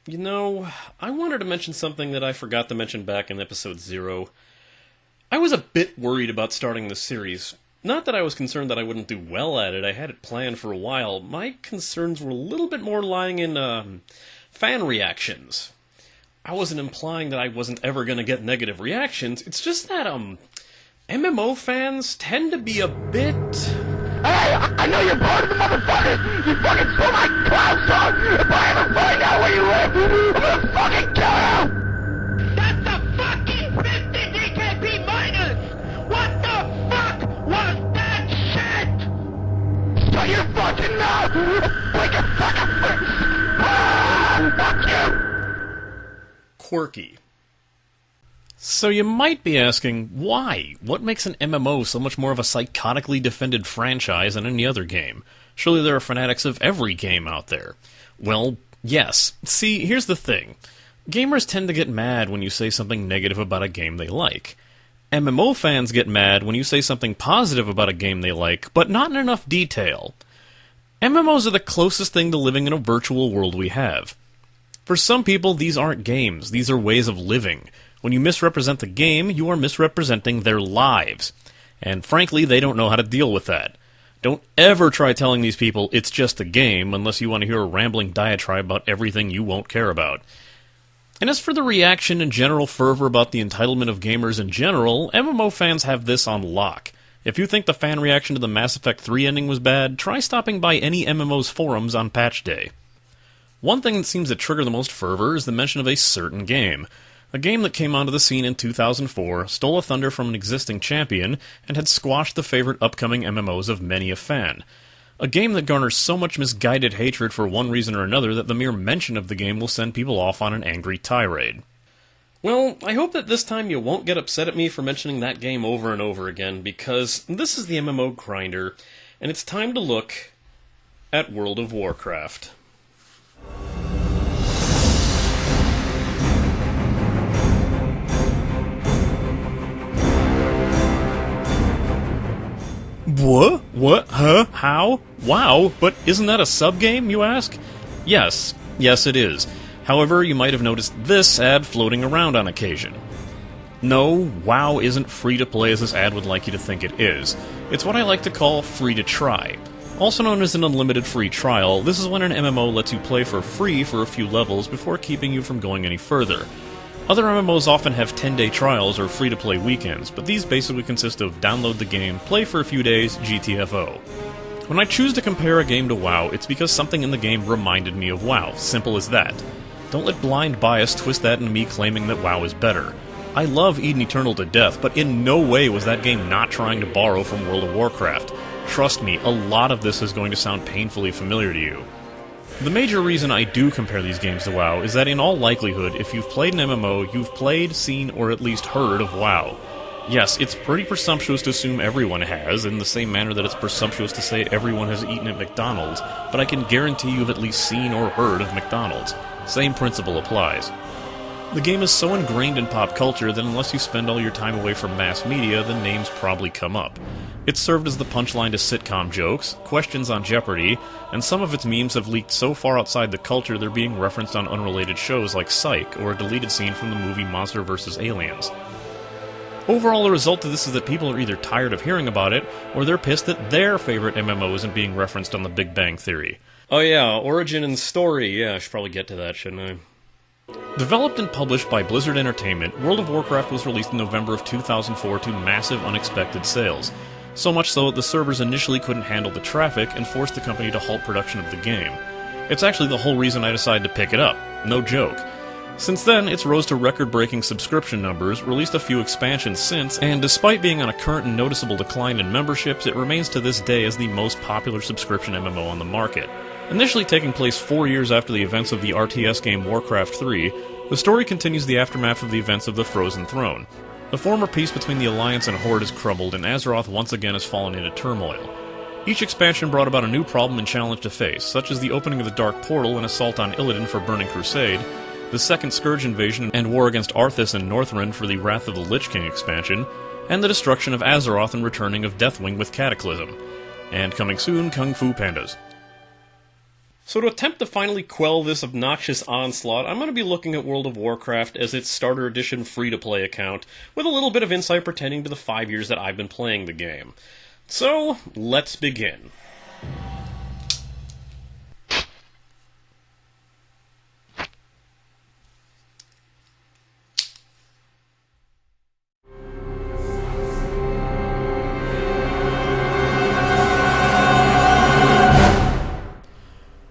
You know, I wanted to mention something that I forgot to mention back in episode 0. I was a bit worried about starting this series. Not that I was concerned that I wouldn't do well at it, I had it planned for a while. My concerns were a little bit more lying in, fan reactions. I wasn't implying that I wasn't ever gonna get negative reactions, it's just that, MMO fans tend to be a bit... Hey, I know you're part of the motherfuckers! You fucking stole my clown song! If I ever find out where you live, I'm gonna fucking kill you! That's a fucking 50 DKP minus! What the fuck was that shit? Shut your fucking mouth! Break your fucking face! Fuck you! Quirky. So you might be asking, why? What makes an MMO so much more of a psychotically defended franchise than any other game? Surely there are fanatics of every game out there. Well, yes. See, here's the thing. Gamers tend to get mad when you say something negative about a game they like. MMO fans get mad when you say something positive about a game they like, but not in enough detail. MMOs are the closest thing to living in a virtual world we have. For some people, these aren't games, these are ways of living. When you misrepresent the game, you are misrepresenting their lives. And frankly, they don't know how to deal with that. Don't ever try telling these people it's just a game unless you want to hear a rambling diatribe about everything you won't care about. And as for the reaction and general fervor about the entitlement of gamers in general, MMO fans have this on lock. If you think the fan reaction to the Mass Effect 3 ending was bad, try stopping by any MMO's forums on patch day. One thing that seems to trigger the most fervor is the mention of a certain game. A game that came onto the scene in 2004, stole a thunder from an existing champion, and had squashed the favorite upcoming MMOs of many a fan. A game that garners so much misguided hatred for one reason or another that the mere mention of the game will send people off on an angry tirade. Well, I hope that this time you won't get upset at me for mentioning that game over and over again, because this is the MMO Grinder, and it's time to look at World of Warcraft. What? What? Huh? How? Wow, but isn't that a sub-game, you ask? Yes. Yes, it is. However, you might have noticed this ad floating around on occasion. No, WoW isn't free-to-play as this ad would like you to think it is. It's what I like to call free-to-try. Also known as an unlimited free trial, this is when an MMO lets you play for free for a few levels before keeping you from going any further. Other MMOs often have 10-day trials or free-to-play weekends, but these basically consist of download the game, play for a few days, GTFO. When I choose to compare a game to WoW, it's because something in the game reminded me of WoW, simple as that. Don't let blind bias twist that into me claiming that WoW is better. I love Eden Eternal to death, but in no way was that game not trying to borrow from World of Warcraft. Trust me, a lot of this is going to sound painfully familiar to you. The major reason I do compare these games to WoW is that in all likelihood, if you've played an MMO, you've played, seen, or at least heard of WoW. Yes, it's pretty presumptuous to assume everyone has, in the same manner that it's presumptuous to say everyone has eaten at McDonald's, but I can guarantee you've at least seen or heard of McDonald's. Same principle applies. The game is so ingrained in pop culture that unless you spend all your time away from mass media, the names probably come up. It's served as the punchline to sitcom jokes, questions on Jeopardy, and some of its memes have leaked so far outside the culture they're being referenced on unrelated shows like Psych, or a deleted scene from the movie Monster vs. Aliens. Overall, the result of this is that people are either tired of hearing about it, or they're pissed that their favorite MMO isn't being referenced on the Big Bang Theory. Oh yeah, origin and story, yeah, I should probably get to that, shouldn't I? Developed and published by Blizzard Entertainment, World of Warcraft was released in November of 2004 to massive unexpected sales. So much so that the servers initially couldn't handle the traffic and forced the company to halt production of the game. It's actually the whole reason I decided to pick it up. No joke. Since then, it's rose to record-breaking subscription numbers, released a few expansions since, and despite being on a current and noticeable decline in memberships, it remains to this day as the most popular subscription MMO on the market. Initially taking place 4 years after the events of the RTS game Warcraft 3, the story continues the aftermath of the events of the Frozen Throne. The former peace between the Alliance and Horde has crumbled, and Azeroth once again has fallen into turmoil. Each expansion brought about a new problem and challenge to face, such as the opening of the Dark Portal and assault on Illidan for Burning Crusade, the second Scourge invasion and war against Arthas and Northrend for the Wrath of the Lich King expansion, and the destruction of Azeroth and returning of Deathwing with Cataclysm. And coming soon, Kung Fu Pandas. So to attempt to finally quell this obnoxious onslaught, I'm going to be looking at World of Warcraft as its Starter Edition free-to-play account, with a little bit of insight pertaining to the 5 years that I've been playing the game. So, let's begin.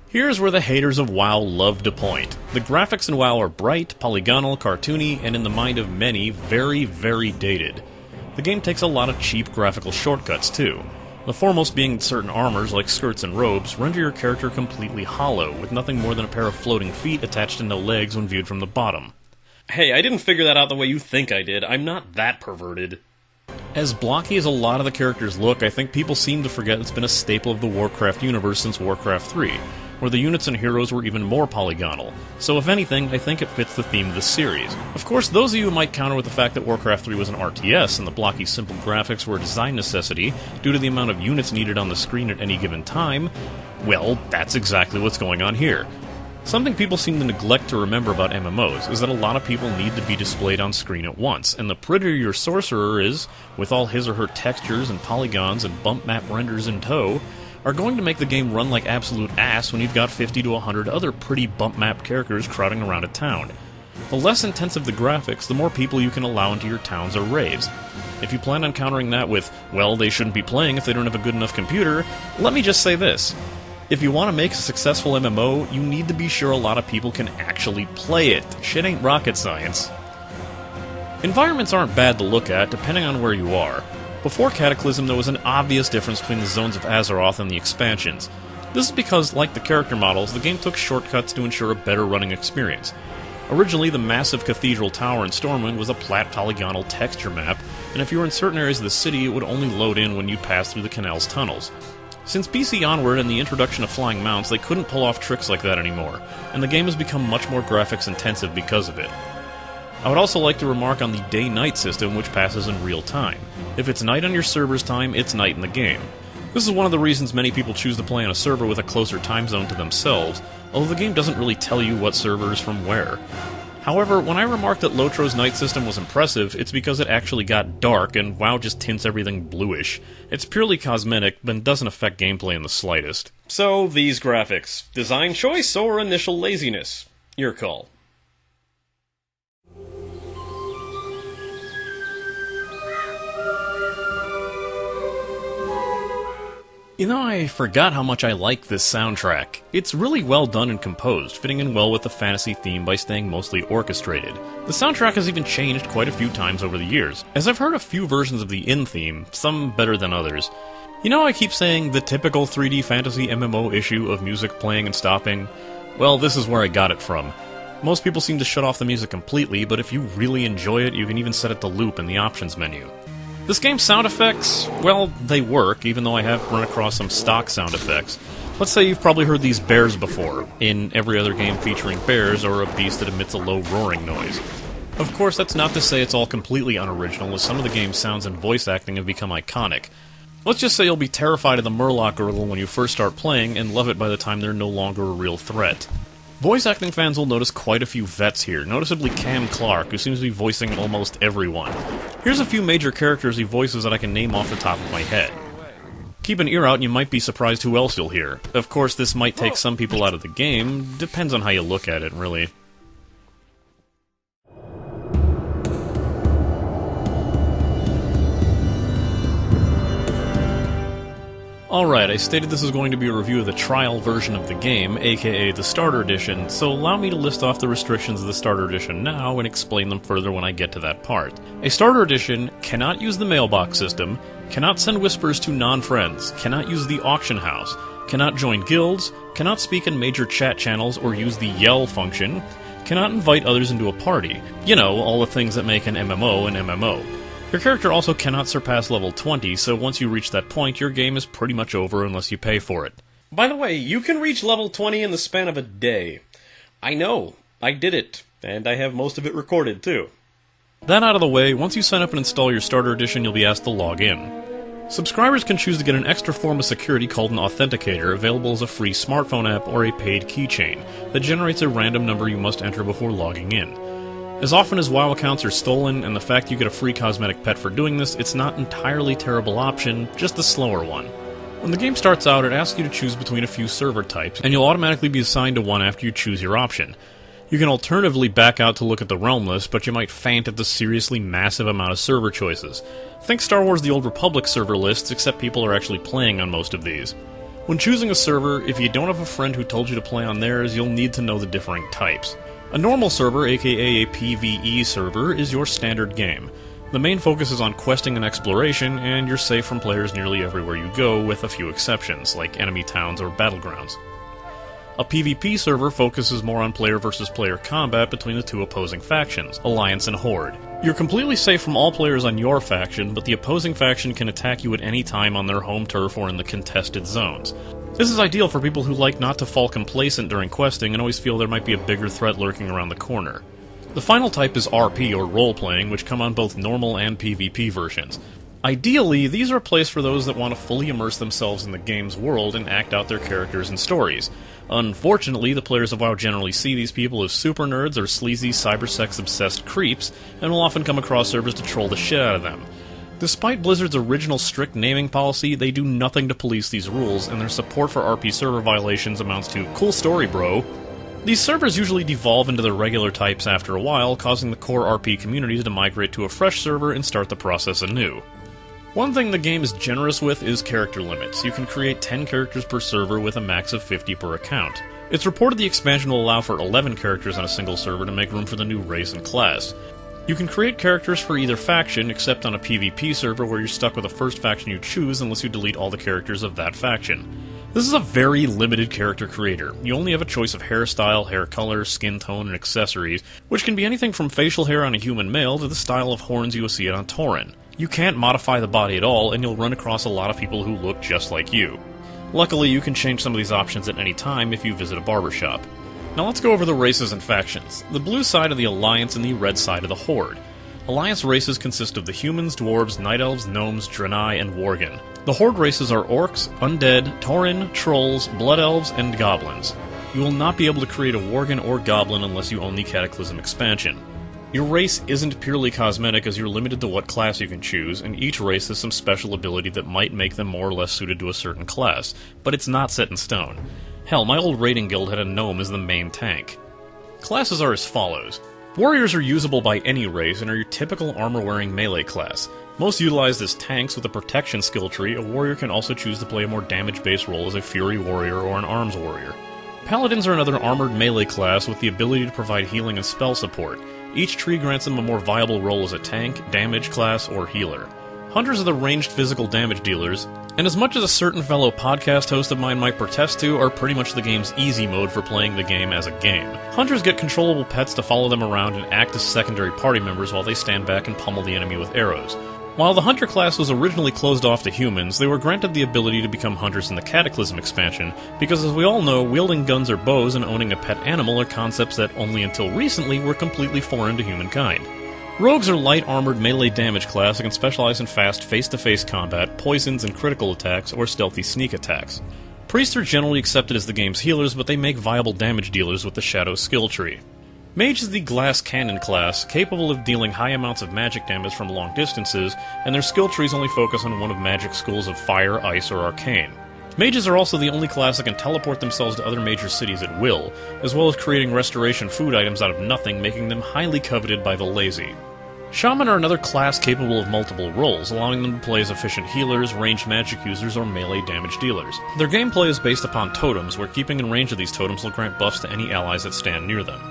Here's where the haters of WoW love to point. The graphics in WoW are bright, polygonal, cartoony, and in the mind of many, very, very dated. The game takes a lot of cheap graphical shortcuts, too. The foremost being certain armors, like skirts and robes, render your character completely hollow, with nothing more than a pair of floating feet attached to no legs when viewed from the bottom. Hey, I didn't figure that out the way you think I did. I'm not that perverted. As blocky as a lot of the characters look, I think people seem to forget it's been a staple of the Warcraft universe since Warcraft 3, where the units and heroes were even more polygonal. So if anything, I think it fits the theme of the series. Of course, those of you who might counter with the fact that Warcraft 3 was an RTS and the blocky, simple graphics were a design necessity due to the amount of units needed on the screen at any given time, well, that's exactly what's going on here. Something people seem to neglect to remember about MMOs is that a lot of people need to be displayed on screen at once, and the prettier your sorcerer is, with all his or her textures and polygons and bump map renders in tow, are going to make the game run like absolute ass when you've got 50 to 100 other pretty bump map characters crowding around a town. The less intensive the graphics, the more people you can allow into your towns or raids. If you plan on countering that with, well, they shouldn't be playing if they don't have a good enough computer, let me just say this. If you want to make a successful MMO, you need to be sure a lot of people can actually play it. Shit ain't rocket science. Environments aren't bad to look at, depending on where you are. Before Cataclysm, there was an obvious difference between the zones of Azeroth and the expansions. This is because, like the character models, the game took shortcuts to ensure a better running experience. Originally, the massive Cathedral Tower in Stormwind was a flat polygonal texture map, and if you were in certain areas of the city, it would only load in when you passed through the canal's tunnels. Since BC onward and the introduction of flying mounts, they couldn't pull off tricks like that anymore, and the game has become much more graphics intensive because of it. I would also like to remark on the day-night system, which passes in real time. If it's night on your server's time, it's night in the game. This is one of the reasons many people choose to play on a server with a closer time zone to themselves, although the game doesn't really tell you what server is from where. However, when I remarked that Lotro's night system was impressive, it's because it actually got dark, and WoW just tints everything bluish. It's purely cosmetic, but doesn't affect gameplay in the slightest. So, these graphics. Design choice or initial laziness? Your call. You know, I forgot how much I like this soundtrack. It's really well done and composed, fitting in well with the fantasy theme by staying mostly orchestrated. The soundtrack has even changed quite a few times over the years, as I've heard a few versions of the in theme, some better than others. You know, I keep saying the typical 3D fantasy MMO issue of music playing and stopping? Well, this is where I got it from. Most people seem to shut off the music completely, but if you really enjoy it, you can even set it to loop in the options menu. This game's sound effects, well, they work, even though I have run across some stock sound effects. Let's say you've probably heard these bears before, in every other game featuring bears or a beast that emits a low roaring noise. Of course, that's not to say it's all completely unoriginal, as some of the game's sounds and voice acting have become iconic. Let's just say you'll be terrified of the Murloc Girdle when you first start playing, and love it by the time they're no longer a real threat. Voice acting fans will notice quite a few vets here, noticeably Cam Clark, who seems to be voicing almost everyone. Here's a few major characters he voices that I can name off the top of my head. Keep an ear out and you might be surprised who else you'll hear. Of course, this might take some people out of the game, depends on how you look at it, really. Alright, I stated this was going to be a review of the trial version of the game, aka the Starter Edition, so allow me to list off the restrictions of the Starter Edition now and explain them further when I get to that part. A Starter Edition cannot use the mailbox system, cannot send whispers to non-friends, cannot use the auction house, cannot join guilds, cannot speak in major chat channels or use the yell function, cannot invite others into a party. You know, all the things that make an MMO an MMO. Your character also cannot surpass level 20, so once you reach that point, your game is pretty much over unless you pay for it. By the way, you can reach level 20 in the span of a day. I know, I did it, and I have most of it recorded too. That out of the way, once you sign up and install your Starter Edition, you'll be asked to log in. Subscribers can choose to get an extra form of security called an authenticator, available as a free smartphone app or a paid keychain that generates a random number you must enter before logging in. As often as WoW accounts are stolen, and the fact you get a free cosmetic pet for doing this, it's not an entirely terrible option, just a slower one. When the game starts out, it asks you to choose between a few server types, and you'll automatically be assigned to one after you choose your option. You can alternatively back out to look at the realm list, but you might faint at the seriously massive amount of server choices. Think Star Wars The Old Republic server lists, except people are actually playing on most of these. When choosing a server, if you don't have a friend who told you to play on theirs, you'll need to know the differing types. A normal server, aka a PvE server, is your standard game. The main focus is on questing and exploration, and you're safe from players nearly everywhere you go, with a few exceptions, like enemy towns or battlegrounds. A PvP server focuses more on player versus player combat between the two opposing factions, Alliance and Horde. You're completely safe from all players on your faction, but the opposing faction can attack you at any time on their home turf or in the contested zones. This is ideal for people who like not to fall complacent during questing and always feel there might be a bigger threat lurking around the corner. The final type is RP, or role-playing, which come on both normal and PvP versions. Ideally, these are a place for those that want to fully immerse themselves in the game's world and act out their characters and stories. Unfortunately, the players of WoW generally see these people as super nerds or sleazy cybersex-obsessed creeps, and will often come across servers to troll the shit out of them. Despite Blizzard's original strict naming policy, they do nothing to police these rules, and their support for RP server violations amounts to "cool story, bro." These servers usually devolve into their regular types after a while, causing the core RP communities to migrate to a fresh server and start the process anew. One thing the game is generous with is character limits. You can create 10 characters per server with a max of 50 per account. It's reported the expansion will allow for 11 characters on a single server to make room for the new race and class. You can create characters for either faction, except on a PvP server where you're stuck with the first faction you choose unless you delete all the characters of that faction. This is a very limited character creator. You only have a choice of hairstyle, hair color, skin tone, and accessories, which can be anything from facial hair on a human male to the style of horns you will see on Tauren. You can't modify the body at all, and you'll run across a lot of people who look just like you. Luckily, you can change some of these options at any time if you visit a barbershop. Now let's go over the races and factions. The blue side of the Alliance and the red side of the Horde. Alliance races consist of the humans, dwarves, night elves, gnomes, draenei, and worgen. The Horde races are orcs, undead, tauren, trolls, blood elves, and goblins. You will not be able to create a worgen or goblin unless you own the Cataclysm expansion. Your race isn't purely cosmetic, as you're limited to what class you can choose, and each race has some special ability that might make them more or less suited to a certain class, but it's not set in stone. Hell, my old raiding guild had a gnome as the main tank. Classes are as follows. Warriors are usable by any race and are your typical armor-wearing melee class. Most utilized as tanks with a protection skill tree, a warrior can also choose to play a more damage-based role as a fury warrior or an arms warrior. Paladins are another armored melee class with the ability to provide healing and spell support. Each tree grants them a more viable role as a tank, damage class, or healer. Hunters are the ranged physical damage dealers, and as much as a certain fellow podcast host of mine might protest to, are pretty much the game's easy mode for playing the game as a game. Hunters get controllable pets to follow them around and act as secondary party members while they stand back and pummel the enemy with arrows. While the Hunter class was originally closed off to humans, they were granted the ability to become hunters in the Cataclysm expansion, because as we all know, wielding guns or bows and owning a pet animal are concepts that, only until recently, were completely foreign to humankind. Rogues are light-armored melee damage class and can specialize in fast face-to-face combat, poisons and critical attacks, or stealthy sneak attacks. Priests are generally accepted as the game's healers, but they make viable damage dealers with the Shadow skill tree. Mage is the glass cannon class, capable of dealing high amounts of magic damage from long distances, and their skill trees only focus on one of magic's schools of fire, ice, or arcane. Mages are also the only class that can teleport themselves to other major cities at will, as well as creating restoration food items out of nothing, making them highly coveted by the lazy. Shaman are another class capable of multiple roles, allowing them to play as efficient healers, ranged magic users, or melee damage dealers. Their gameplay is based upon totems, where keeping in range of these totems will grant buffs to any allies that stand near them.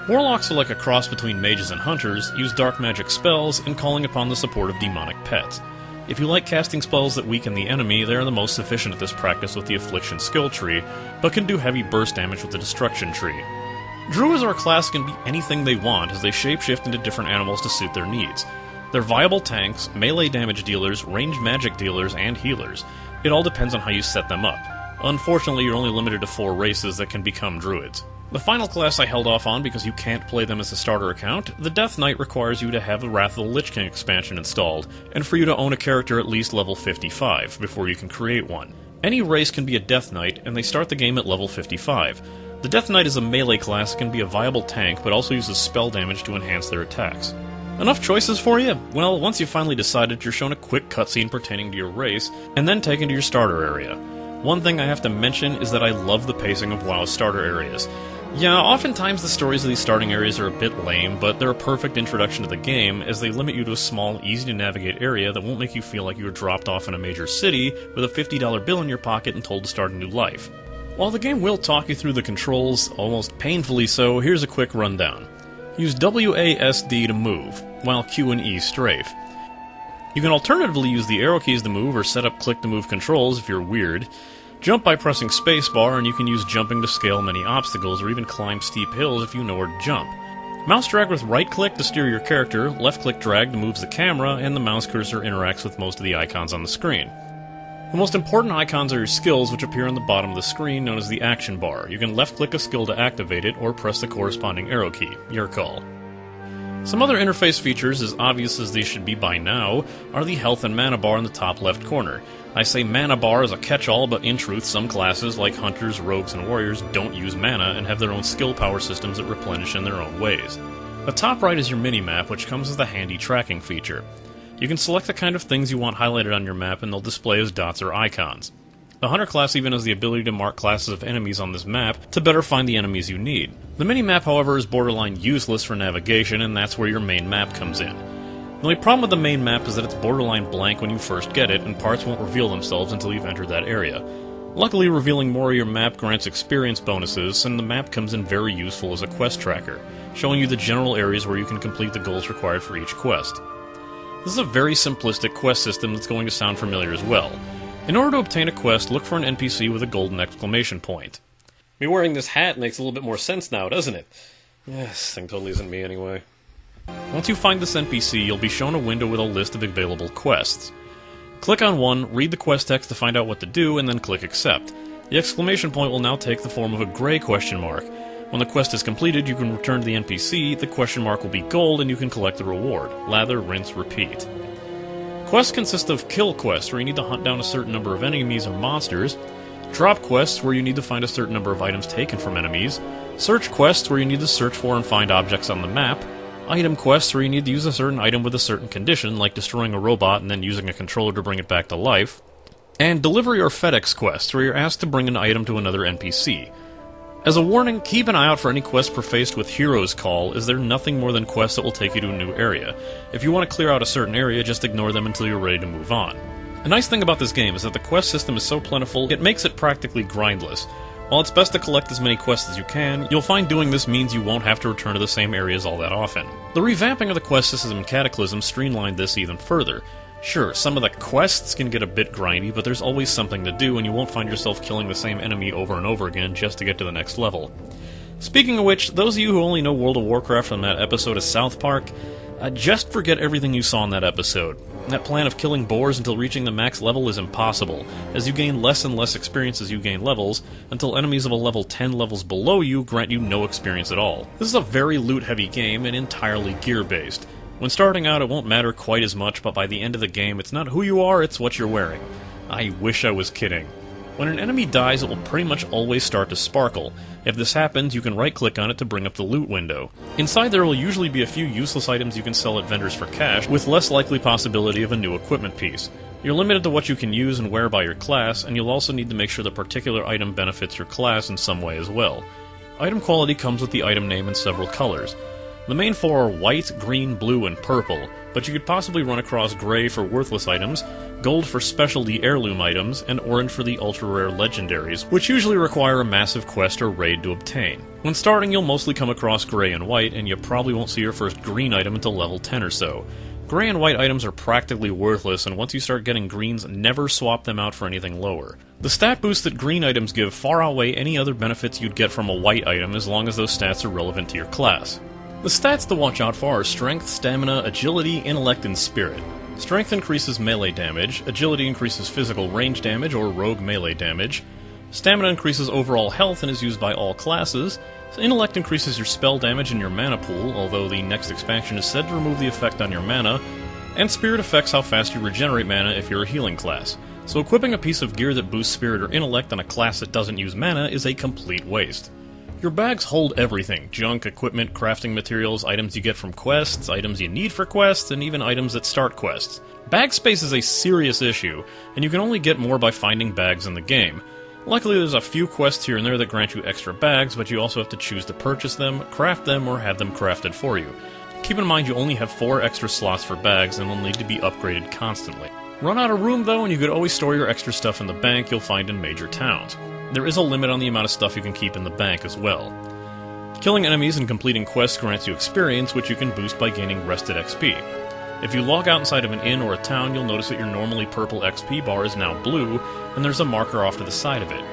Warlocks are like a cross between mages and hunters, use dark magic spells, and calling upon the support of demonic pets. If you like casting spells that weaken the enemy, they are the most sufficient at this practice with the Affliction skill tree, but can do heavy burst damage with the Destruction tree. Druids are a class that can be anything they want, as they shapeshift into different animals to suit their needs. They're viable tanks, melee damage dealers, ranged magic dealers, and healers. It all depends on how you set them up. Unfortunately, you're only limited to 4 races that can become druids. The final class I held off on because you can't play them as a starter account, the Death Knight requires you to have the Wrath of the Lich King expansion installed, and for you to own a character at least level 55 before you can create one. Any race can be a Death Knight, and they start the game at level 55. The Death Knight is a melee class that can be a viable tank, but also uses spell damage to enhance their attacks. Enough choices for you? Well, once you've finally decided, you're shown a quick cutscene pertaining to your race, and then taken to your starter area. One thing I have to mention is that I love the pacing of WoW's starter areas. Yeah, oftentimes the stories of these starting areas are a bit lame, but they're a perfect introduction to the game, as they limit you to a small, easy-to-navigate area that won't make you feel like you were dropped off in a major city with a $50 bill in your pocket and told to start a new life. While the game will talk you through the controls, almost painfully so, here's a quick rundown. Use WASD to move, while Q and E strafe. You can alternatively use the arrow keys to move or set up click to move controls if you're weird. Jump by pressing spacebar, and you can use jumping to scale many obstacles or even climb steep hills if you know where to jump. Mouse drag with right click to steer your character, left click drag to move the camera, and the mouse cursor interacts with most of the icons on the screen. The most important icons are your skills, which appear on the bottom of the screen, known as the action bar. You can left click a skill to activate it, or press the corresponding arrow key. Your call. Some other interface features, as obvious as they should be by now, are the health and mana bar in the top left corner. I say mana bar as a catch-all, but in truth some classes, like hunters, rogues, and warriors, don't use mana and have their own skill power systems that replenish in their own ways. The top right is your mini-map, which comes with a handy tracking feature. You can select the kind of things you want highlighted on your map, and they'll display as dots or icons. The Hunter class even has the ability to mark classes of enemies on this map to better find the enemies you need. The mini-map, however, is borderline useless for navigation, and that's where your main map comes in. The only problem with the main map is that it's borderline blank when you first get it, and parts won't reveal themselves until you've entered that area. Luckily, revealing more of your map grants experience bonuses, and the map comes in very useful as a quest tracker, showing you the general areas where you can complete the goals required for each quest. This is a very simplistic quest system that's going to sound familiar as well. In order to obtain a quest, look for an NPC with a golden exclamation point. Me wearing this hat makes a little bit more sense now, doesn't it? This thing totally isn't me anyway. Once you find this NPC, you'll be shown a window with a list of available quests. Click on one, read the quest text to find out what to do, and then click Accept. The exclamation point will now take the form of a gray question mark. When the quest is completed, you can return to the NPC, the question mark will be gold, and you can collect the reward. Lather, rinse, repeat. Quests consist of kill quests, where you need to hunt down a certain number of enemies or monsters, drop quests, where you need to find a certain number of items taken from enemies, search quests, where you need to search for and find objects on the map, item quests, where you need to use a certain item with a certain condition, like destroying a robot and then using a controller to bring it back to life, and delivery or FedEx quests, where you're asked to bring an item to another NPC. As a warning, keep an eye out for any quests prefaced with Hero's Call, as they're nothing more than quests that will take you to a new area. If you want to clear out a certain area, just ignore them until you're ready to move on. A nice thing about this game is that the quest system is so plentiful, it makes it practically grindless. While it's best to collect as many quests as you can, you'll find doing this means you won't have to return to the same areas all that often. The revamping of the quest system in Cataclysm streamlined this even further. Sure, some of the quests can get a bit grindy, but there's always something to do, and you won't find yourself killing the same enemy over and over again just to get to the next level. Speaking of which, those of you who only know World of Warcraft from that episode of South Park, just forget everything you saw in that episode. That plan of killing boars until reaching the max level is impossible, as you gain less and less experience as you gain levels, until enemies of a level 10 levels below you grant you no experience at all. This is a very loot-heavy game and entirely gear-based. When starting out, it won't matter quite as much, but by the end of the game, it's not who you are, it's what you're wearing. I wish I was kidding. When an enemy dies, it will pretty much always start to sparkle. If this happens, you can right-click on it to bring up the loot window. Inside there will usually be a few useless items you can sell at vendors for cash, with less likely possibility of a new equipment piece. You're limited to what you can use and wear by your class, and you'll also need to make sure the particular item benefits your class in some way as well. Item quality comes with the item name in several colors. The main four are white, green, blue, and purple, but you could possibly run across gray for worthless items, gold for specialty heirloom items, and orange for the ultra-rare legendaries, which usually require a massive quest or raid to obtain. When starting, you'll mostly come across gray and white, and you probably won't see your first green item until level 10 or so. Gray and white items are practically worthless, and once you start getting greens, never swap them out for anything lower. The stat boosts that green items give far outweigh any other benefits you'd get from a white item, as long as those stats are relevant to your class. The stats to watch out for are Strength, Stamina, Agility, Intellect, and Spirit. Strength increases melee damage, Agility increases physical range damage or rogue melee damage, Stamina increases overall health and is used by all classes. Intellect increases your spell damage and your mana pool, although the next expansion is said to remove the effect on your mana. And Spirit affects how fast you regenerate mana if you're a healing class. So equipping a piece of gear that boosts Spirit or Intellect on a class that doesn't use mana is a complete waste. Your bags hold everything: junk, equipment, crafting materials, items you get from quests, items you need for quests, and even items that start quests. Bag space is a serious issue, and you can only get more by finding bags in the game. Luckily, there's a few quests here and there that grant you extra bags, but you also have to choose to purchase them, craft them, or have them crafted for you. Keep in mind you only have 4 extra slots for bags, and they'll need to be upgraded constantly. Run out of room though, and you could always store your extra stuff in the bank you'll find in major towns. There is a limit on the amount of stuff you can keep in the bank as well. Killing enemies and completing quests grants you experience, which you can boost by gaining rested XP. If you log out inside of an inn or a town, you'll notice that your normally purple XP bar is now blue, and there's a marker off to the side of it.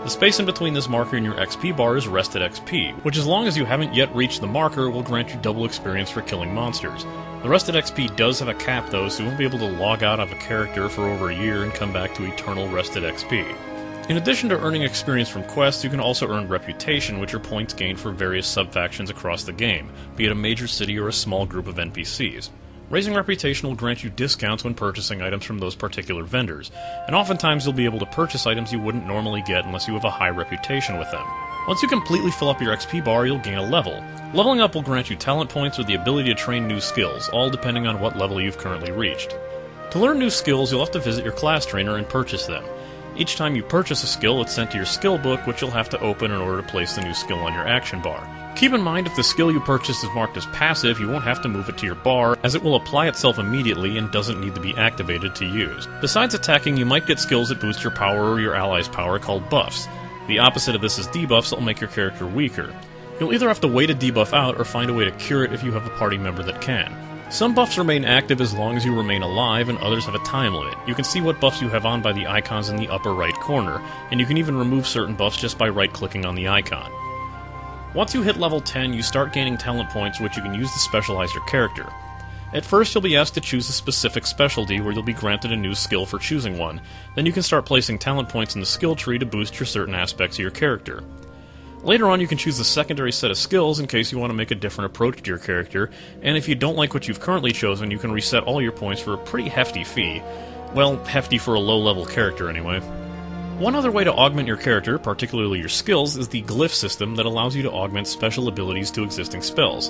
The space in between this marker and your XP bar is rested XP, which, as long as you haven't yet reached the marker, will grant you double experience for killing monsters. The rested XP does have a cap though, so you won't be able to log out of a character for over a year and come back to eternal rested XP. In addition to earning experience from quests, you can also earn reputation, which are points gained for various sub-factions across the game, be it a major city or a small group of NPCs. Raising reputation will grant you discounts when purchasing items from those particular vendors, and oftentimes you'll be able to purchase items you wouldn't normally get unless you have a high reputation with them. Once you completely fill up your XP bar, you'll gain a level. Leveling up will grant you talent points or the ability to train new skills, all depending on what level you've currently reached. To learn new skills, you'll have to visit your class trainer and purchase them. Each time you purchase a skill, it's sent to your skill book, which you'll have to open in order to place the new skill on your action bar. Keep in mind, if the skill you purchased is marked as passive, you won't have to move it to your bar, as it will apply itself immediately and doesn't need to be activated to use. Besides attacking, you might get skills that boost your power or your allies' power called buffs. The opposite of this is debuffs that will make your character weaker. You'll either have to wait a debuff out or find a way to cure it if you have a party member that can. Some buffs remain active as long as you remain alive, and others have a time limit. You can see what buffs you have on by the icons in the upper right corner, and you can even remove certain buffs just by right-clicking on the icon. Once you hit level 10, you start gaining talent points which you can use to specialize your character. At first, you'll be asked to choose a specific specialty where you'll be granted a new skill for choosing one. Then you can start placing talent points in the skill tree to boost your certain aspects of your character. Later on, you can choose a secondary set of skills in case you want to make a different approach to your character, and if you don't like what you've currently chosen, you can reset all your points for a pretty hefty fee. Well, hefty for a low-level character, anyway. One other way to augment your character, particularly your skills, is the glyph system that allows you to augment special abilities to existing spells.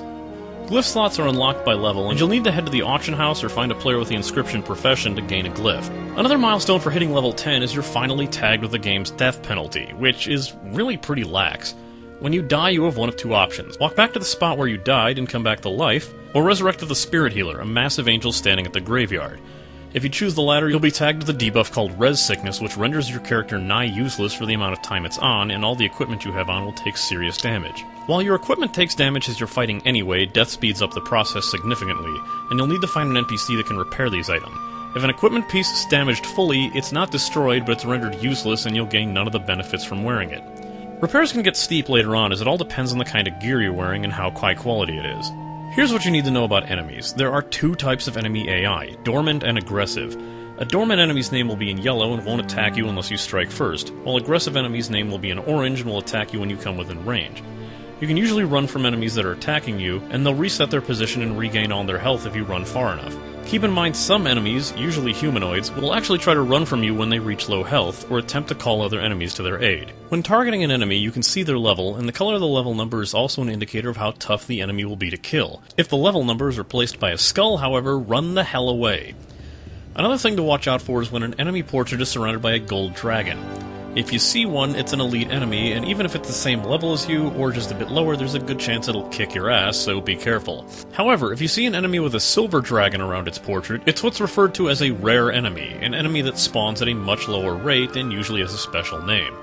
Glyph slots are unlocked by level, and you'll need to head to the auction house or find a player with the inscription profession to gain a glyph. Another milestone for hitting level 10 is you're finally tagged with the game's death penalty, which is really pretty lax. When you die, you have one of two options: walk back to the spot where you died and come back to life, or resurrect with the Spirit Healer, a massive angel standing at the graveyard. If you choose the latter, you'll be tagged with a debuff called Res Sickness, which renders your character nigh useless for the amount of time it's on, and all the equipment you have on will take serious damage. While your equipment takes damage as you're fighting anyway, death speeds up the process significantly, and you'll need to find an NPC that can repair these items. If an equipment piece is damaged fully, it's not destroyed, but it's rendered useless and you'll gain none of the benefits from wearing it. Repairs can get steep later on, as it all depends on the kind of gear you're wearing and how high quality it is. Here's what you need to know about enemies. There are two types of enemy AI, dormant and aggressive. A dormant enemy's name will be in yellow and won't attack you unless you strike first, while aggressive enemy's name will be in orange and will attack you when you come within range. You can usually run from enemies that are attacking you, and they'll reset their position and regain all their health if you run far enough. Keep in mind, some enemies, usually humanoids, will actually try to run from you when they reach low health, or attempt to call other enemies to their aid. When targeting an enemy, you can see their level, and the color of the level number is also an indicator of how tough the enemy will be to kill. If the level number is replaced by a skull, however, run the hell away. Another thing to watch out for is when an enemy portrait is surrounded by a gold dragon. If you see one, it's an elite enemy, and even if it's the same level as you, or just a bit lower, there's a good chance it'll kick your ass, so be careful. However, if you see an enemy with a silver dragon around its portrait, it's what's referred to as a rare enemy, an enemy that spawns at a much lower rate and usually has a special name.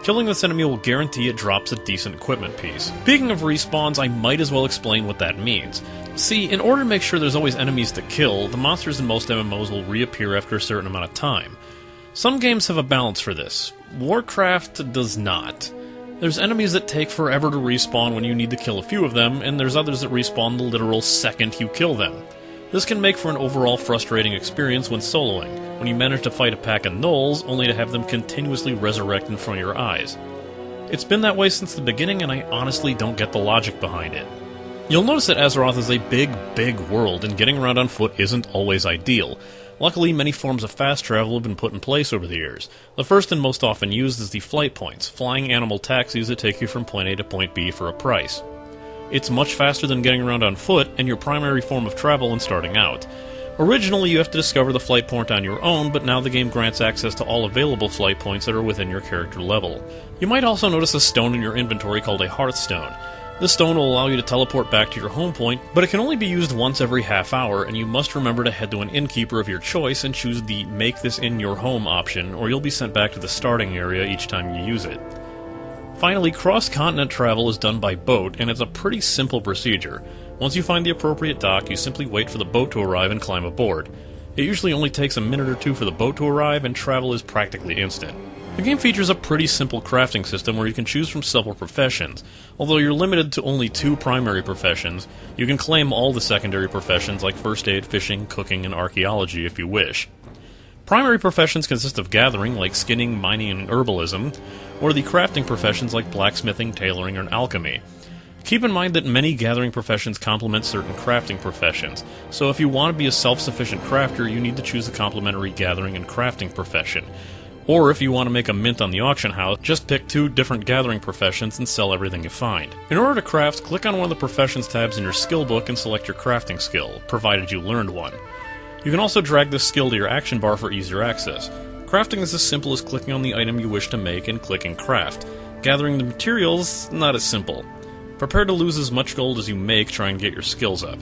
Killing this enemy will guarantee it drops a decent equipment piece. Speaking of respawns, I might as well explain what that means. See, in order to make sure there's always enemies to kill, the monsters in most MMOs will reappear after a certain amount of time. Some games have a balance for this. Warcraft does not. There's enemies that take forever to respawn when you need to kill a few of them, and there's others that respawn the literal second you kill them. This can make for an overall frustrating experience when soloing, when you manage to fight a pack of gnolls only to have them continuously resurrect in front of your eyes. It's been that way since the beginning, and I honestly don't get the logic behind it. You'll notice that Azeroth is a big world, and getting around on foot isn't always ideal. Luckily, many forms of fast travel have been put in place over the years. The first and most often used is the flight points, flying animal taxis that take you from point A to point B for a price. It's much faster than getting around on foot, and your primary form of travel when starting out. Originally, you have to discover the flight point on your own, but now the game grants access to all available flight points that are within your character level. You might also notice a stone in your inventory called a Hearthstone. This stone will allow you to teleport back to your home point, but it can only be used once every half hour, and you must remember to head to an innkeeper of your choice and choose the Make This In Your Home option, or you'll be sent back to the starting area each time you use it. Finally, cross-continent travel is done by boat, and it's a pretty simple procedure. Once you find the appropriate dock, you simply wait for the boat to arrive and climb aboard. It usually only takes a minute or two for the boat to arrive, and travel is practically instant. The game features a pretty simple crafting system where you can choose from several professions. Although you're limited to only 2 primary professions, you can claim all the secondary professions like first aid, fishing, cooking, and archaeology if you wish. Primary professions consist of gathering, like skinning, mining, and herbalism, or the crafting professions like blacksmithing, tailoring, and alchemy. Keep in mind that many gathering professions complement certain crafting professions, so if you want to be a self-sufficient crafter, you need to choose a complementary gathering and crafting profession. Or if you want to make a mint on the auction house, just pick 2 different gathering professions and sell everything you find. In order to craft, click on one of the professions tabs in your skill book and select your crafting skill, provided you learned one. You can also drag this skill to your action bar for easier access. Crafting is as simple as clicking on the item you wish to make and clicking craft. Gathering the materials, not as simple. Prepare to lose as much gold as you make trying to get your skills up.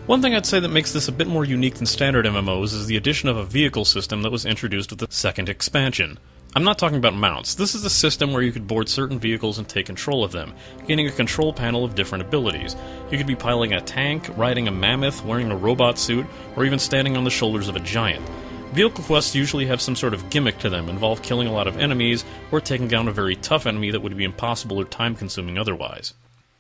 One thing I'd say that makes this a bit more unique than standard MMOs is the addition of a vehicle system that was introduced with the second expansion. I'm not talking about mounts. This is a system where you could board certain vehicles and take control of them, gaining a control panel of different abilities. You could be piloting a tank, riding a mammoth, wearing a robot suit, or even standing on the shoulders of a giant. Vehicle quests usually have some sort of gimmick to them, involve killing a lot of enemies, or taking down a very tough enemy that would be impossible or time-consuming otherwise.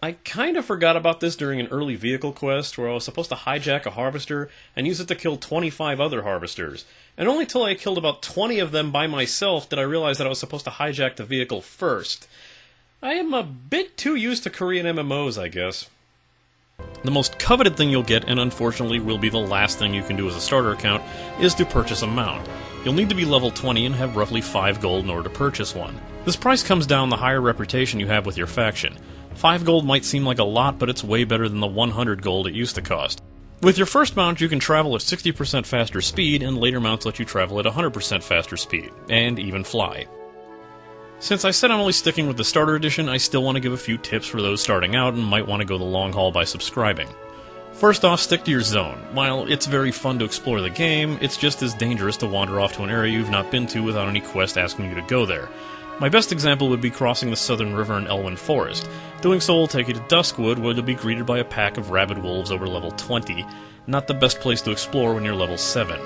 I kind of forgot about this during an early vehicle quest where I was supposed to hijack a harvester and use it to kill 25 other harvesters. And only till I killed about 20 of them by myself did I realize that I was supposed to hijack the vehicle first. I am a bit too used to Korean MMOs, I guess. The most coveted thing you'll get, and unfortunately will be the last thing you can do as a starter account, is to purchase a mount. You'll need to be level 20 and have roughly 5 gold in order to purchase one. This price comes down the higher reputation you have with your faction. 5 gold might seem like a lot, but it's way better than the 100 gold it used to cost. With your first mount, you can travel at 60% faster speed, and later mounts let you travel at 100% faster speed, and even fly. Since I said I'm only sticking with the starter edition, I still want to give a few tips for those starting out and might want to go the long haul by subscribing. First off, stick to your zone. While it's very fun to explore the game, it's just as dangerous to wander off to an area you've not been to without any quest asking you to go there. My best example would be crossing the southern river in Elwyn Forest. Doing so will take you to Duskwood, where you'll be greeted by a pack of rabid wolves over level 20. Not the best place to explore when you're level 7.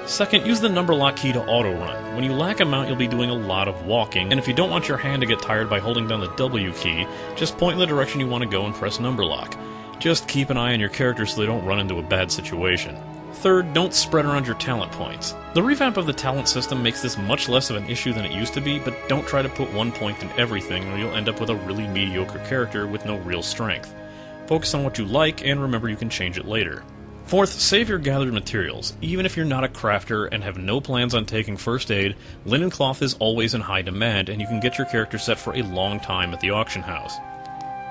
Second, use the number lock key to auto-run. When you lack a mount, you'll be doing a lot of walking, and if you don't want your hand to get tired by holding down the W key, just point in the direction you want to go and press number lock. Just keep an eye on your character so they don't run into a bad situation. Third, don't spread around your talent points. The revamp of the talent system makes this much less of an issue than it used to be, but don't try to put 1 point in everything or you'll end up with a really mediocre character with no real strength. Focus on what you like, and remember you can change it later. Fourth, save your gathered materials. Even if you're not a crafter and have no plans on taking first aid, linen cloth is always in high demand, and you can get your character set for a long time at the auction house.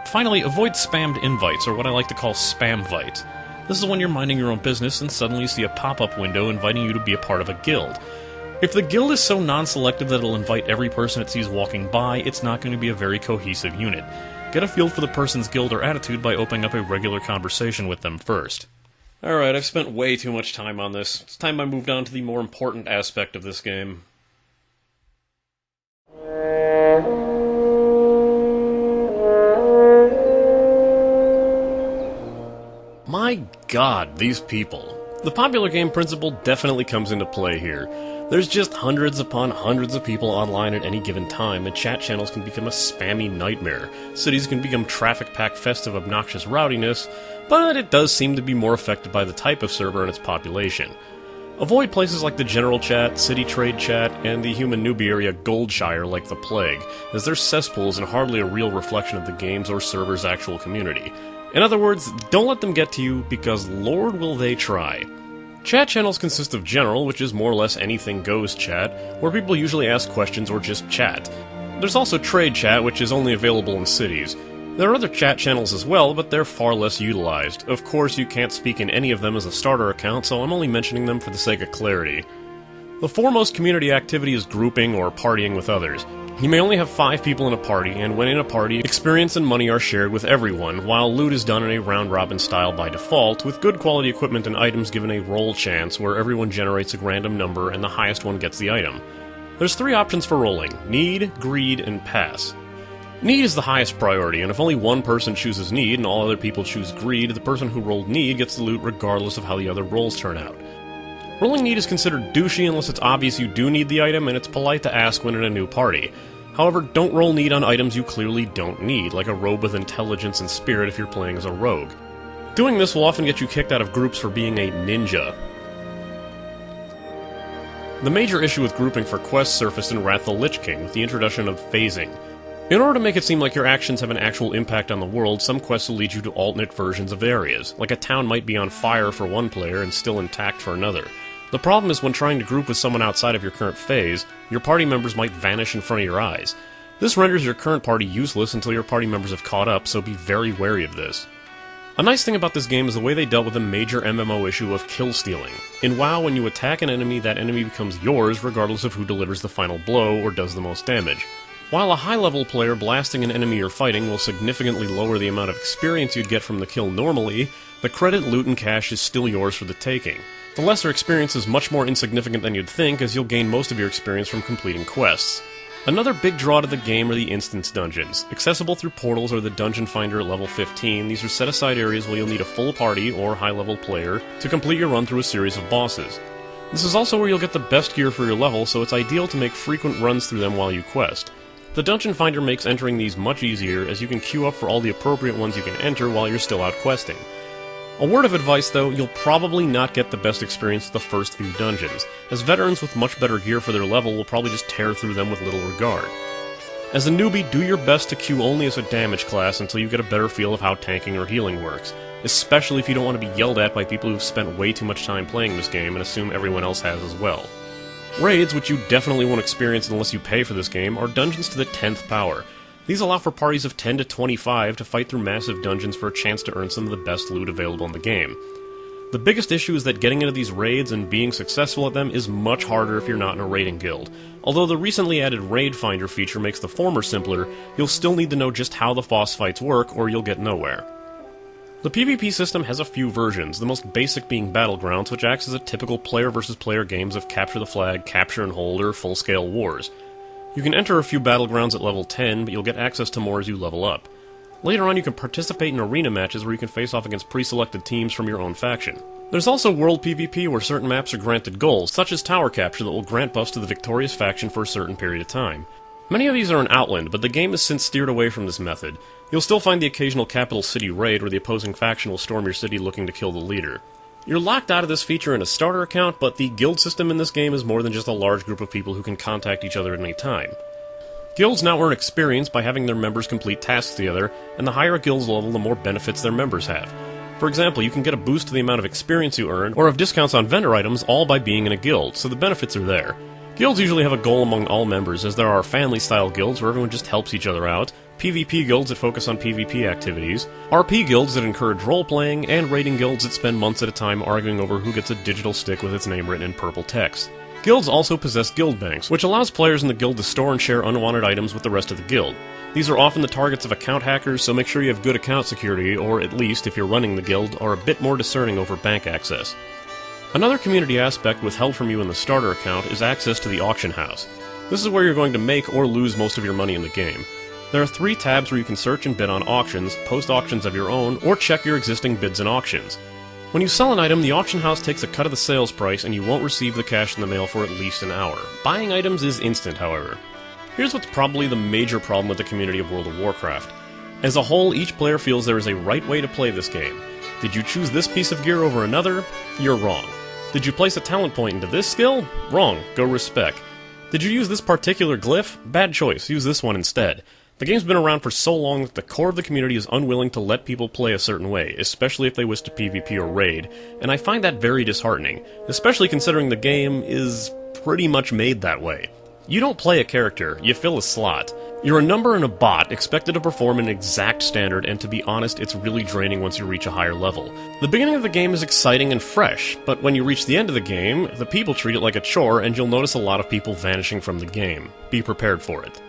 Finally, avoid spammed invites, or what I like to call spamvites. This is when you're minding your own business and suddenly you see a pop-up window inviting you to be a part of a guild. If the guild is so non-selective that it'll invite every person it sees walking by, it's not going to be a very cohesive unit. Get a feel for the person's guild or attitude by opening up a regular conversation with them first. Alright, I've spent way too much time on this. It's time I moved on to the more important aspect of this game. My god, these people. The popular game principle definitely comes into play here. There's just hundreds upon hundreds of people online at any given time, and chat channels can become a spammy nightmare. Cities can become traffic-packed fests of obnoxious rowdiness, but it does seem to be more affected by the type of server and its population. Avoid places like the general chat, city trade chat, and the human newbie area Goldshire like the plague, as they're cesspools and hardly a real reflection of the game's or server's actual community. In other words, don't let them get to you, because Lord will they try. Chat channels consist of general, which is more or less anything goes chat, where people usually ask questions or just chat. There's also trade chat, which is only available in cities. There are other chat channels as well, but they're far less utilized. Of course, you can't speak in any of them as a starter account, so I'm only mentioning them for the sake of clarity. The foremost community activity is grouping or partying with others. You may only have 5 people in a party, and when in a party, experience and money are shared with everyone, while loot is done in a round-robin style by default, with good quality equipment and items given a roll chance where everyone generates a random number and the highest one gets the item. There's 3 options for rolling: need, greed, and pass. Need is the highest priority, and if only one person chooses need and all other people choose greed, the person who rolled need gets the loot regardless of how the other rolls turn out. Rolling need is considered douchey unless it's obvious you do need the item, and it's polite to ask when in a new party. However, don't roll need on items you clearly don't need, like a robe with intelligence and spirit if you're playing as a rogue. Doing this will often get you kicked out of groups for being a ninja. The major issue with grouping for quests surfaced in Wrath the Lich King with the introduction of phasing. In order to make it seem like your actions have an actual impact on the world, some quests will lead you to alternate versions of areas, like a town might be on fire for one player and still intact for another. The problem is when trying to group with someone outside of your current phase, your party members might vanish in front of your eyes. This renders your current party useless until your party members have caught up, so be very wary of this. A nice thing about this game is the way they dealt with the major MMO issue of kill stealing. In WoW, when you attack an enemy, that enemy becomes yours regardless of who delivers the final blow or does the most damage. While a high-level player blasting an enemy you're fighting will significantly lower the amount of experience you'd get from the kill normally, the credit, loot, and cash is still yours for the taking. The lesser experience is much more insignificant than you'd think, as you'll gain most of your experience from completing quests. Another big draw to the game are the instance dungeons. Accessible through portals or the dungeon finder at level 15, these are set-aside areas where you'll need a full party or high-level player to complete your run through a series of bosses. This is also where you'll get the best gear for your level, so it's ideal to make frequent runs through them while you quest. The Dungeon Finder makes entering these much easier, as you can queue up for all the appropriate ones you can enter while you're still out questing. A word of advice though, you'll probably not get the best experience with the first few dungeons, as veterans with much better gear for their level will probably just tear through them with little regard. As a newbie, do your best to queue only as a damage class until you get a better feel of how tanking or healing works, especially if you don't want to be yelled at by people who've spent way too much time playing this game and assume everyone else has as well. Raids, which you definitely won't experience unless you pay for this game, are dungeons to the 10th power. These allow for parties of 10 to 25 to fight through massive dungeons for a chance to earn some of the best loot available in the game. The biggest issue is that getting into these raids and being successful at them is much harder if you're not in a raiding guild. Although the recently added Raid Finder feature makes the former simpler, you'll still need to know just how the boss fights work or you'll get nowhere. The PvP system has a few versions, the most basic being Battlegrounds, which acts as a typical player versus player games of capture the flag, capture and hold, or full-scale wars. You can enter a few Battlegrounds at level 10, but you'll get access to more as you level up. Later on, you can participate in arena matches where you can face off against pre-selected teams from your own faction. There's also World PvP where certain maps are granted goals, such as tower capture, that will grant buffs to the victorious faction for a certain period of time. Many of these are in Outland, but the game has since steered away from this method. You'll still find the occasional capital city raid where the opposing faction will storm your city looking to kill the leader. You're locked out of this feature in a starter account, but the guild system in this game is more than just a large group of people who can contact each other at any time. Guilds now earn experience by having their members complete tasks together, and the higher a guild's level, the more benefits their members have. For example, you can get a boost to the amount of experience you earn, or have discounts on vendor items, all by being in a guild, so the benefits are there. Guilds usually have a goal among all members, as there are family-style guilds where everyone just helps each other out, PvP guilds that focus on PvP activities, RP guilds that encourage role-playing, and raiding guilds that spend months at a time arguing over who gets a digital stick with its name written in purple text. Guilds also possess guild banks, which allows players in the guild to store and share unwanted items with the rest of the guild. These are often the targets of account hackers, so make sure you have good account security, or at least, if you're running the guild, are a bit more discerning over bank access. Another community aspect withheld from you in the starter account is access to the auction house. This is where you're going to make or lose most of your money in the game. There are 3 tabs where you can search and bid on auctions, post auctions of your own, or check your existing bids and auctions. When you sell an item, the auction house takes a cut of the sales price and you won't receive the cash in the mail for at least an hour. Buying items is instant, however. Here's what's probably the major problem with the community of World of Warcraft. As a whole, each player feels there is a right way to play this game. Did you choose this piece of gear over another? You're wrong. Did you place a talent point into this skill? Wrong. Go respec. Did you use this particular glyph? Bad choice. Use this one instead. The game's been around for so long that the core of the community is unwilling to let people play a certain way, especially if they wish to PvP or raid, and I find that very disheartening, especially considering the game is pretty much made that way. You don't play a character, you fill a slot. You're a number in a bot, expected to perform an exact standard, and to be honest, it's really draining once you reach a higher level. The beginning of the game is exciting and fresh, but when you reach the end of the game, the people treat it like a chore, and you'll notice a lot of people vanishing from the game. Be prepared for it.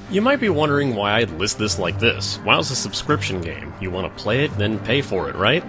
You might be wondering why I'd list this like this. WoW's a subscription game. You want to play it, then pay for it, right?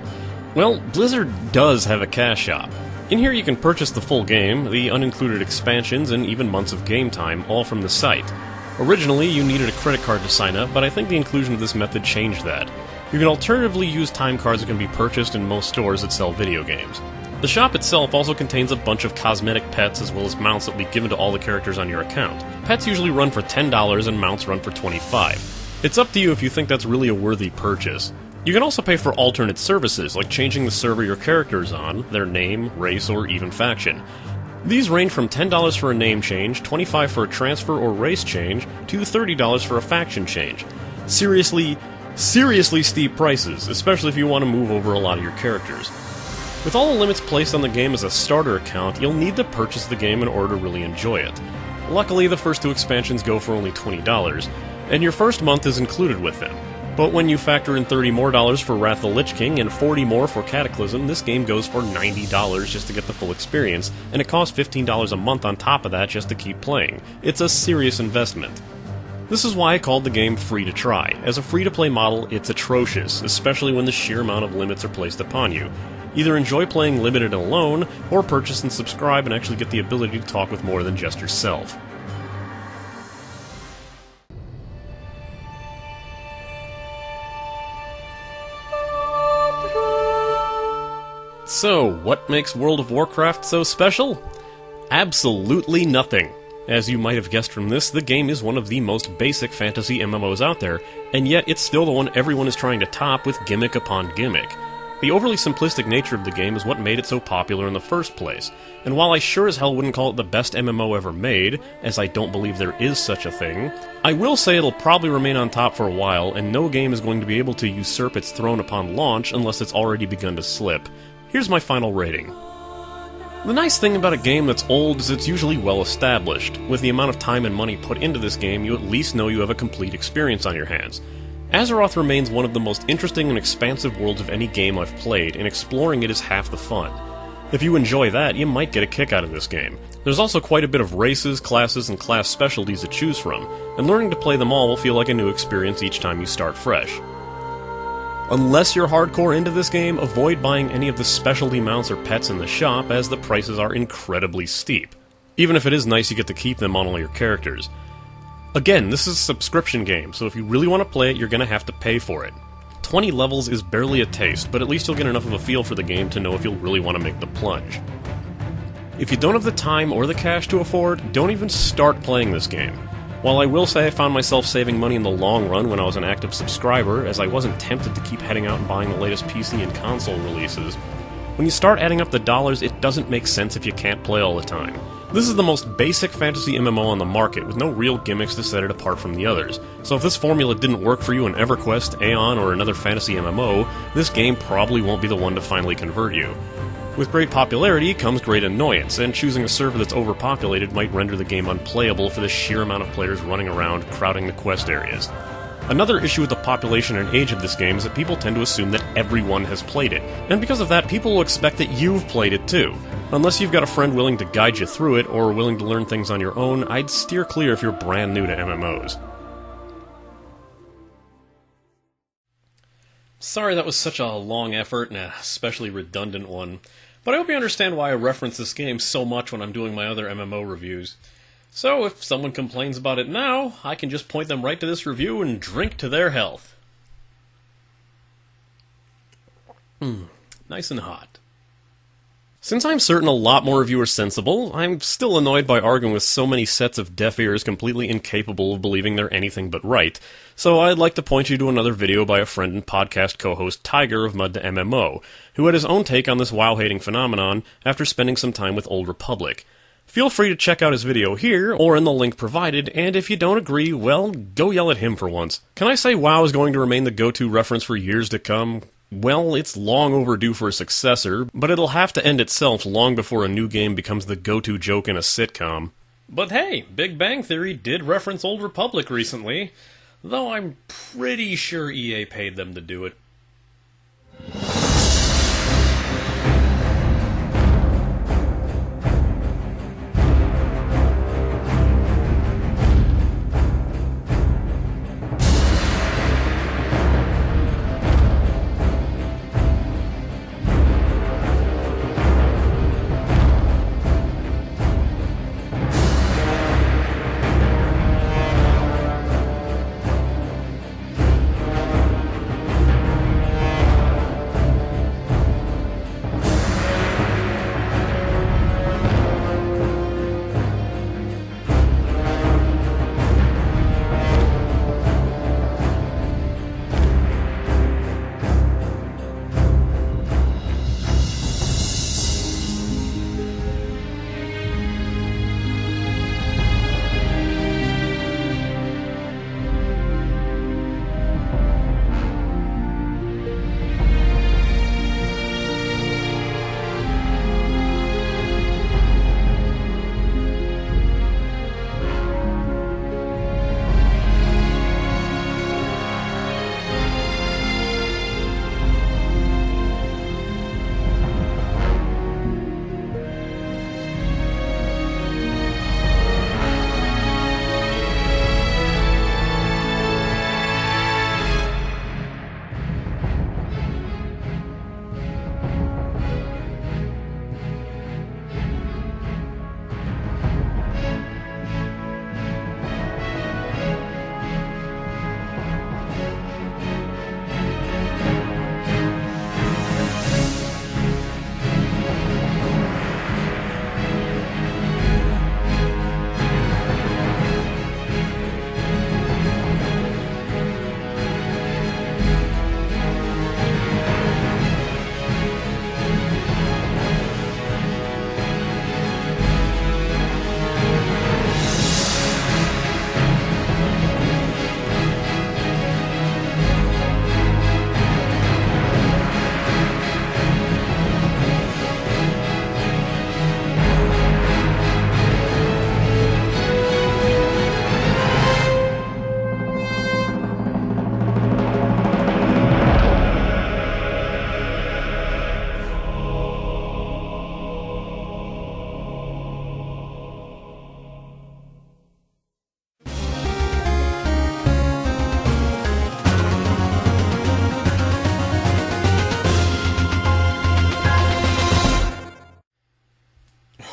Well, Blizzard does have a cash shop. In here you can purchase the full game, the unincluded expansions, and even months of game time, all from the site. Originally, you needed a credit card to sign up, but I think the inclusion of this method changed that. You can alternatively use time cards that can be purchased in most stores that sell video games. The shop itself also contains a bunch of cosmetic pets as well as mounts that will be given to all the characters on your account. Pets usually run for $10 and mounts run for $25. It's up to you if you think that's really a worthy purchase. You can also pay for alternate services, like changing the server your character is on, their name, race, or even faction. These range from $10 for a name change, $25 for a transfer or race change, to $30 for a faction change. Seriously steep prices, especially if you want to move over a lot of your characters. With all the limits placed on the game as a starter account, you'll need to purchase the game in order to really enjoy it. Luckily, the first two expansions go for only $20, and your first month is included with them. But when you factor in $30 more for Wrath of the Lich King and $40 more for Cataclysm, this game goes for $90 just to get the full experience, and it costs $15 a month on top of that just to keep playing. It's a serious investment. This is why I called the game free to try. As a free-to-play model, it's atrocious, especially when the sheer amount of limits are placed upon you. Either enjoy playing limited and alone, or purchase and subscribe and actually get the ability to talk with more than just yourself. So, what makes World of Warcraft so special? Absolutely nothing. As you might have guessed from this, the game is one of the most basic fantasy MMOs out there, and yet it's still the one everyone is trying to top with gimmick upon gimmick. The overly simplistic nature of the game is what made it so popular in the first place, and while I sure as hell wouldn't call it the best MMO ever made, as I don't believe there is such a thing, I will say it'll probably remain on top for a while, and no game is going to be able to usurp its throne upon launch unless it's already begun to slip. Here's my final rating. The nice thing about a game that's old is it's usually well established. With the amount of time and money put into this game, you at least know you have a complete experience on your hands. Azeroth remains one of the most interesting and expansive worlds of any game I've played, and exploring it is half the fun. If you enjoy that, you might get a kick out of this game. There's also quite a bit of races, classes, and class specialties to choose from, and learning to play them all will feel like a new experience each time you start fresh. Unless you're hardcore into this game, avoid buying any of the specialty mounts or pets in the shop, as the prices are incredibly steep. Even if it is nice you get to keep them on all your characters. Again, this is a subscription game, so if you really want to play it, you're going to have to pay for it. 20 levels is barely a taste, but at least you'll get enough of a feel for the game to know if you'll really want to make the plunge. If you don't have the time or the cash to afford, don't even start playing this game. While I will say I found myself saving money in the long run when I was an active subscriber, as I wasn't tempted to keep heading out and buying the latest PC and console releases, when you start adding up the dollars, it doesn't make sense if you can't play all the time. This is the most basic fantasy MMO on the market, with no real gimmicks to set it apart from the others. So if this formula didn't work for you in EverQuest, Aeon, or another fantasy MMO, this game probably won't be the one to finally convert you. With great popularity comes great annoyance, and choosing a server that's overpopulated might render the game unplayable for the sheer amount of players running around, crowding the quest areas. Another issue with the population and age of this game is that people tend to assume that everyone has played it, and because of that, people will expect that you've played it too. Unless you've got a friend willing to guide you through it, or willing to learn things on your own, I'd steer clear if you're brand new to MMOs. Sorry that was such a long effort, and a especially redundant one, but I hope you understand why I reference this game so much when I'm doing my other MMO reviews. So if someone complains about it now, I can just point them right to this review and drink to their health. Nice and hot. Since I'm certain a lot more of you are sensible, I'm still annoyed by arguing with so many sets of deaf ears completely incapable of believing they're anything but right, so I'd like to point you to another video by a friend and podcast co-host Tiger of Mud to MMO, who had his own take on this WoW-hating phenomenon after spending some time with Old Republic. Feel free to check out his video here, or in the link provided, and if you don't agree, well, go yell at him for once. Can I say WoW is going to remain the go-to reference for years to come? Well, it's long overdue for a successor, but it'll have to end itself long before a new game becomes the go-to joke in a sitcom. But hey, Big Bang Theory did reference Old Republic recently, though I'm pretty sure EA paid them to do it.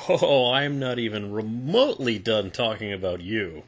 Oh, I'm not even remotely done talking about you.